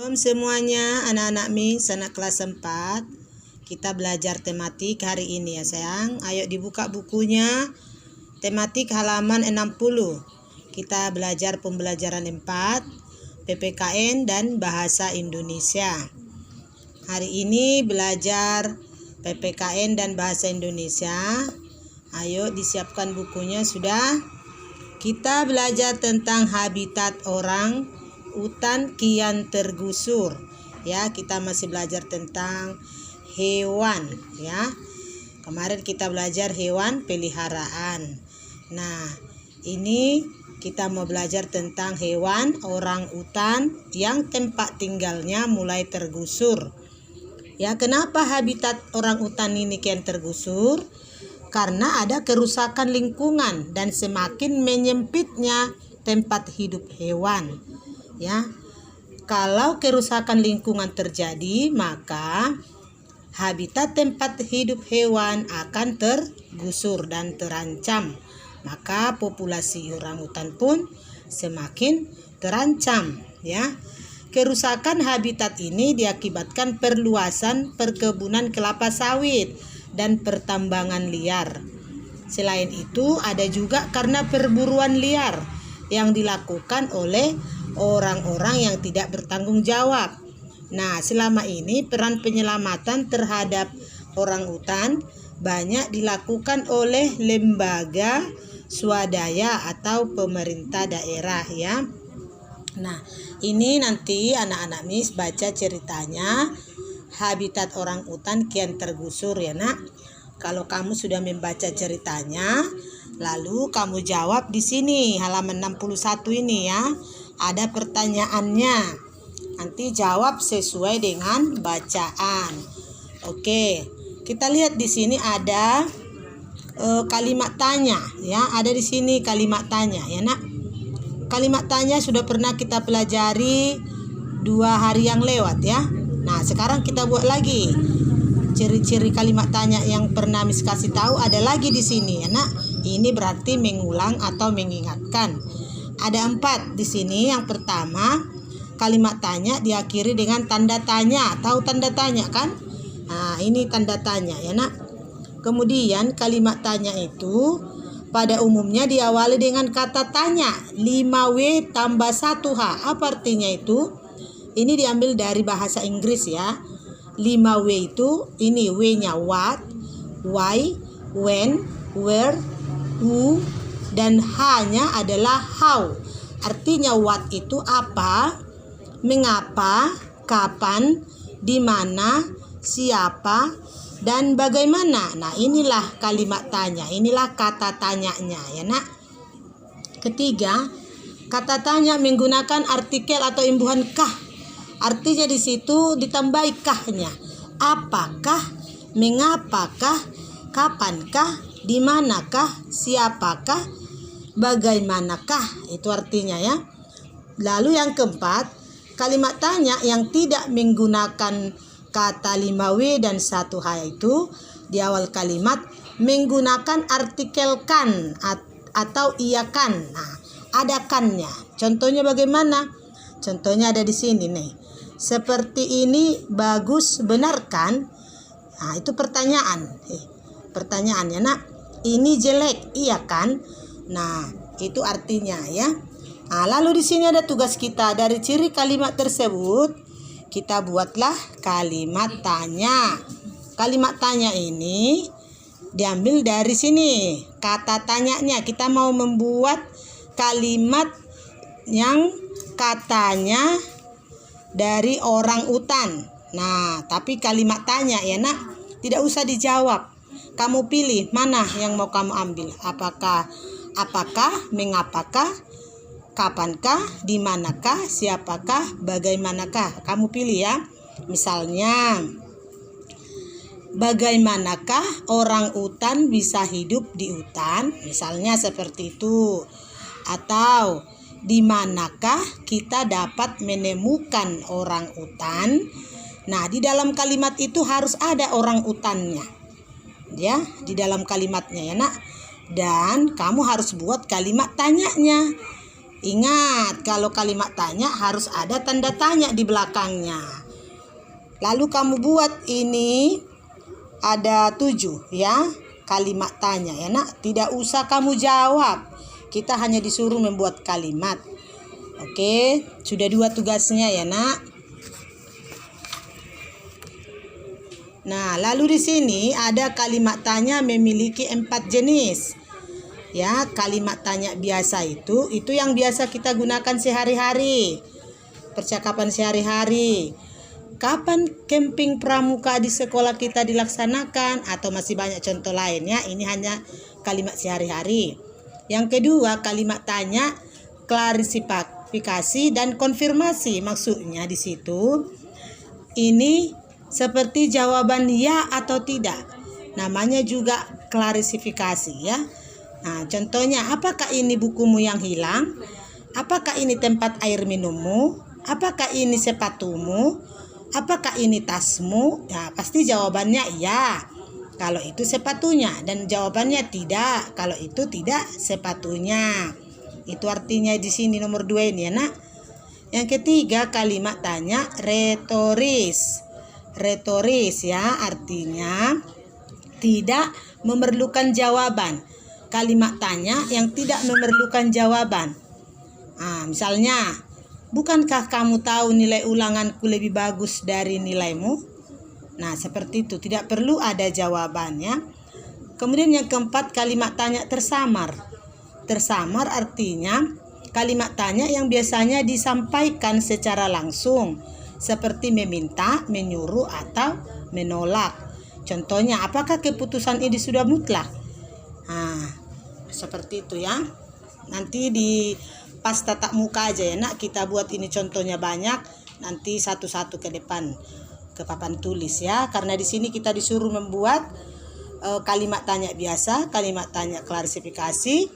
Shalom semuanya, anak-anak Miss, anak kelas 4. Kita belajar tematik hari ini ya sayang. Ayo dibuka bukunya. Tematik halaman 60. Kita belajar pembelajaran 4, PPKN dan Bahasa Indonesia. Hari ini belajar PPKN dan Bahasa Indonesia. Ayo disiapkan bukunya sudah. Kita belajar tentang habitat orang hutan kian tergusur. Ya, kita masih belajar tentang hewan ya. Kemarin kita belajar hewan peliharaan. Nah, ini kita mau belajar tentang hewan orang hutan yang tempat tinggalnya mulai tergusur. Ya, kenapa habitat orang hutan ini kian tergusur? Karena ada kerusakan lingkungan dan semakin menyempitnya tempat hidup hewan. Ya, kalau kerusakan lingkungan terjadi, maka habitat tempat hidup hewan akan tergusur dan terancam. Maka populasi orangutan pun semakin terancam. Ya, kerusakan habitat ini diakibatkan perluasan perkebunan kelapa sawit dan pertambangan liar. Selain itu, ada juga karena perburuan liar yang dilakukan oleh orang-orang yang tidak bertanggung jawab. Nah, selama ini peran penyelamatan terhadap orang hutan banyak dilakukan oleh lembaga swadaya atau pemerintah daerah ya. Nah, ini nanti anak-anak Miss baca ceritanya habitat orang hutan kian tergusur ya nak. Kalau kamu sudah membaca ceritanya, lalu kamu jawab di sini halaman 61 ini ya. Ada pertanyaannya. Nanti jawab sesuai dengan bacaan. Oke, kita lihat di sini ada kalimat tanya ya. Ada di sini kalimat tanya ya nak. Kalimat tanya sudah pernah kita pelajari 2 hari yang lewat ya. Nah, sekarang kita buat lagi. Ciri-ciri kalimat tanya yang pernah Miss kasih tahu ada lagi di sini ya nak. Ini berarti mengulang atau mengingatkan. Ada 4 di sini. Yang pertama, kalimat tanya diakhiri dengan tanda tanya. Tahu tanda tanya kan? Nah, ini tanda tanya ya nak. Kemudian kalimat tanya itu pada umumnya diawali dengan kata tanya 5W tambah 1H. Apa artinya itu? Ini diambil dari bahasa Inggris ya. 5W itu ini W-nya what, why, when, where, who, dan H-nya adalah how. Artinya what itu apa, mengapa, kapan, di mana, siapa, dan bagaimana. Nah, inilah kalimat tanya. Inilah kata tanyanya ya nak. Ketiga, kata tanya menggunakan artikel atau imbuhan kah. Artinya di situ ditambahi kahnya. Apakah, mengapakah, kapankah, di manakah, siapakah, bagaimanakah, itu artinya ya. Lalu yang keempat, kalimat tanya yang tidak menggunakan kata 5W dan 1H itu di awal kalimat menggunakan artikel kan atau iya kan. Nah, ada kannya. Contohnya bagaimana? Contohnya ada di sini nih. Seperti ini bagus, benar kan? Nah, itu pertanyaan. Pertanyaannya nak. Ini jelek, iya kan? Nah, itu artinya ya. Nah, lalu di sini ada tugas kita. Dari ciri kalimat tersebut, kita buatlah kalimat tanya. Kalimat tanya ini diambil dari sini. Kata tanyanya, kita mau membuat kalimat yang katanya dari orang hutan. Nah, tapi kalimat tanya ya nak, tidak usah dijawab. Kamu pilih mana yang mau kamu ambil. Apakah, mengapakah, kapankah, di manakah, siapakah, bagaimanakah. Kamu pilih ya. Misalnya, bagaimanakah orang hutan bisa hidup di hutan? Misalnya seperti itu. Atau di manakah kita dapat menemukan orang hutan? Nah, di dalam kalimat itu harus ada orang hutannya. Ya, di dalam kalimatnya ya nak. Dan kamu harus buat kalimat tanyanya. Ingat, kalau kalimat tanya harus ada tanda tanya di belakangnya. Lalu kamu buat ini ada 7 ya, kalimat tanya ya nak. Tidak usah kamu jawab, kita hanya disuruh membuat kalimat. Oke, sudah 2 tugasnya ya nak. Nah, lalu di sini ada kalimat tanya memiliki 4 jenis. Ya, kalimat tanya biasa itu yang biasa kita gunakan sehari-hari. Percakapan sehari-hari. Kapan camping pramuka di sekolah kita dilaksanakan? Atau masih banyak contoh lainnya. Ini hanya kalimat sehari-hari. Yang kedua, kalimat tanya klarifikasi dan konfirmasi. Maksudnya di situ ini seperti jawaban ya atau tidak. Namanya juga klarifikasi ya. Nah, contohnya, apakah ini bukumu yang hilang? Apakah ini tempat air minummu? Apakah ini sepatumu? Apakah ini tasmu? Ya, pasti jawabannya iya kalau itu sepatunya, dan jawabannya tidak kalau itu tidak sepatunya. Itu artinya di sini nomor 2 ini ya nak. Yang ketiga, kalimat tanya retoris. Retoris ya, artinya tidak memerlukan jawaban. Kalimat tanya yang tidak memerlukan jawaban. Nah, misalnya, bukankah kamu tahu nilai ulanganku lebih bagus dari nilaimu? Nah, seperti itu, tidak perlu ada jawabannya. Kemudian yang keempat, kalimat tanya tersamar. Tersamar artinya kalimat tanya yang biasanya disampaikan secara langsung, seperti meminta, menyuruh, atau menolak. Contohnya, apakah keputusan ini sudah mutlak? Nah, seperti itu ya. Nanti di pas tatap muka aja ya nak, kita buat ini contohnya banyak. Nanti satu-satu ke depan ke papan tulis ya. Karena di sini kita disuruh membuat kalimat tanya biasa, kalimat tanya klarifikasi,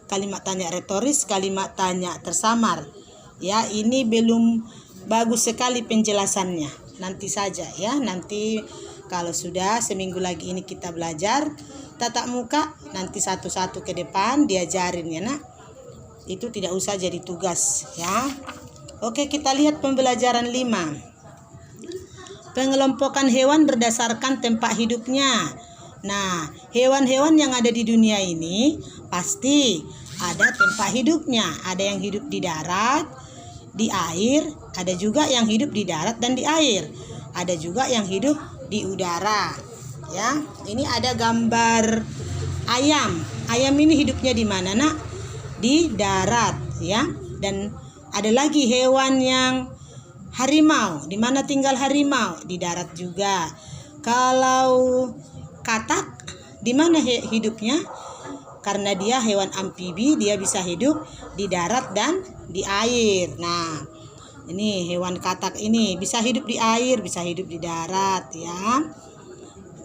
kalimat tanya retoris, kalimat tanya tersamar. Ya, ini belum bagus sekali penjelasannya. Nanti saja ya. Nanti kalau sudah seminggu lagi ini kita belajar tatap muka, nanti satu-satu ke depan diajarin ya nak. Itu tidak usah jadi tugas ya. Oke, kita lihat pembelajaran 5. Pengelompokan hewan berdasarkan tempat hidupnya. Nah, hewan-hewan yang ada di dunia ini pasti ada tempat hidupnya. Ada yang hidup di darat, di air, ada juga yang hidup di darat dan di air. Ada juga yang hidup di udara. Ya, ini ada gambar ayam. Ayam ini hidupnya di mana nak? Di darat ya. Dan ada lagi hewan yang harimau. Di mana tinggal harimau? Di darat juga. Kalau katak, di mana hidupnya? Karena dia hewan amfibi, dia bisa hidup di darat dan di air. Nah, ini hewan katak ini bisa hidup di air, bisa hidup di darat ya.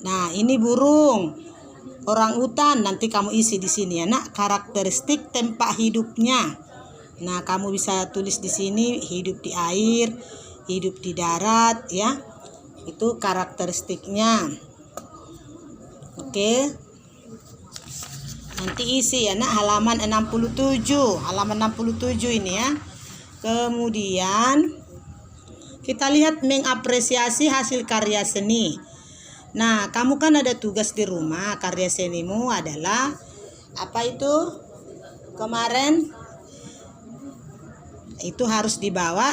Nah, ini burung orangutan. Nanti kamu isi di sini ya nak, karakteristik tempat hidupnya. Nah, kamu bisa tulis di sini hidup di air, hidup di darat ya. Itu karakteristiknya. Oke. Nanti isi ya nak, halaman 67. Halaman 67 ini ya. Kemudian kita lihat mengapresiasi hasil karya seni. Nah, kamu kan ada tugas di rumah. Karya senimu adalah apa itu? Kemarin itu harus dibawa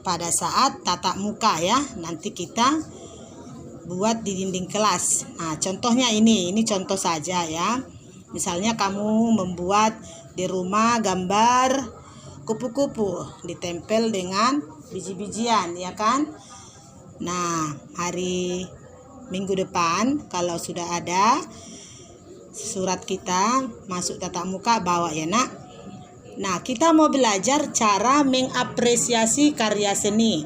pada saat tatap muka ya. Nanti kita buat di dinding kelas. Nah, contohnya ini contoh saja ya. Misalnya kamu membuat di rumah gambar kupu-kupu ditempel dengan biji-bijian ya kan. Nah, hari minggu depan kalau sudah ada surat kita masuk tatap muka, bawa ya nak. Nah, kita mau belajar cara mengapresiasi karya seni.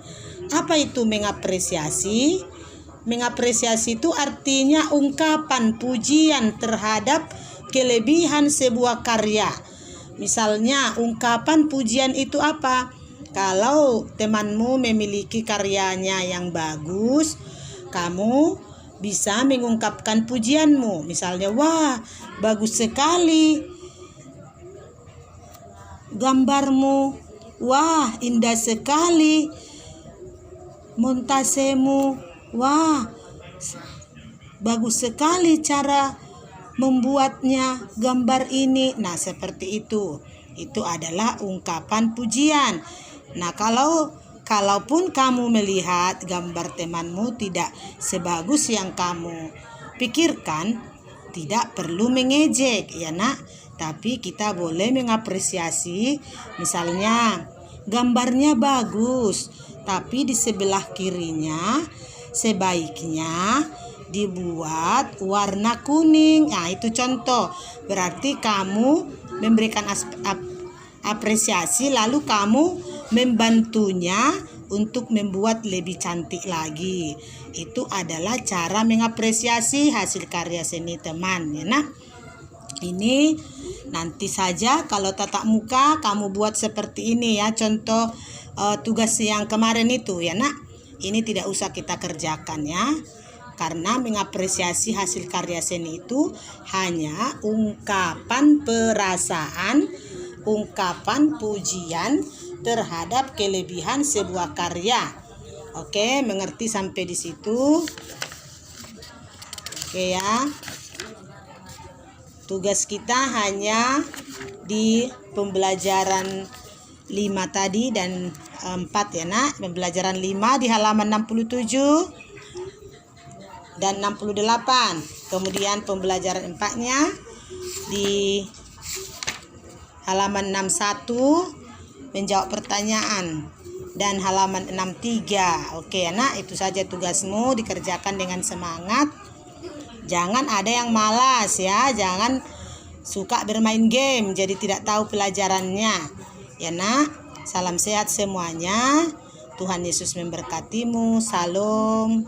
Apa itu mengapresiasi? Mengapresiasi itu artinya ungkapan pujian terhadap kelebihan sebuah karya. Misalnya ungkapan pujian itu apa? Kalau temanmu memiliki karyanya yang bagus, kamu bisa mengungkapkan pujianmu. Misalnya, wah, bagus sekali. gambarmu. Wah, indah sekali. Montasemu. Wah, bagus sekali cara membuatnya gambar ini. Nah, seperti itu. Itu adalah ungkapan pujian. Nah, kalaupun kamu melihat gambar temanmu tidak sebagus yang kamu pikirkan, tidak perlu mengejek ya nak, tapi kita boleh mengapresiasi. Misalnya gambarnya bagus, tapi di sebelah kirinya sebaiknya dibuat warna kuning. Nah, itu contoh. Berarti kamu memberikan apresiasi, lalu kamu membantunya untuk membuat lebih cantik lagi. Itu adalah cara mengapresiasi hasil karya seni teman ya nah. Ini nanti saja kalau tatap muka kamu buat seperti ini ya, contoh tugas yang kemarin itu ya nak. Ini tidak usah kita kerjakan ya, karena mengapresiasi hasil karya seni itu hanya ungkapan perasaan, ungkapan pujian terhadap kelebihan sebuah karya. Oke, mengerti sampai di situ? Oke ya. Tugas kita hanya di pembelajaran 5 tadi dan 4 ya nak. Pembelajaran 5 di halaman 67 dan 68. Kemudian pembelajaran 4-nya di halaman 61 menjawab pertanyaan dan halaman 63. Oke ya nak, itu saja tugasmu, dikerjakan dengan semangat. Jangan ada yang malas ya, jangan suka bermain game jadi tidak tahu pelajarannya ya nak. Salam sehat semuanya, Tuhan Yesus memberkatimu. Salam.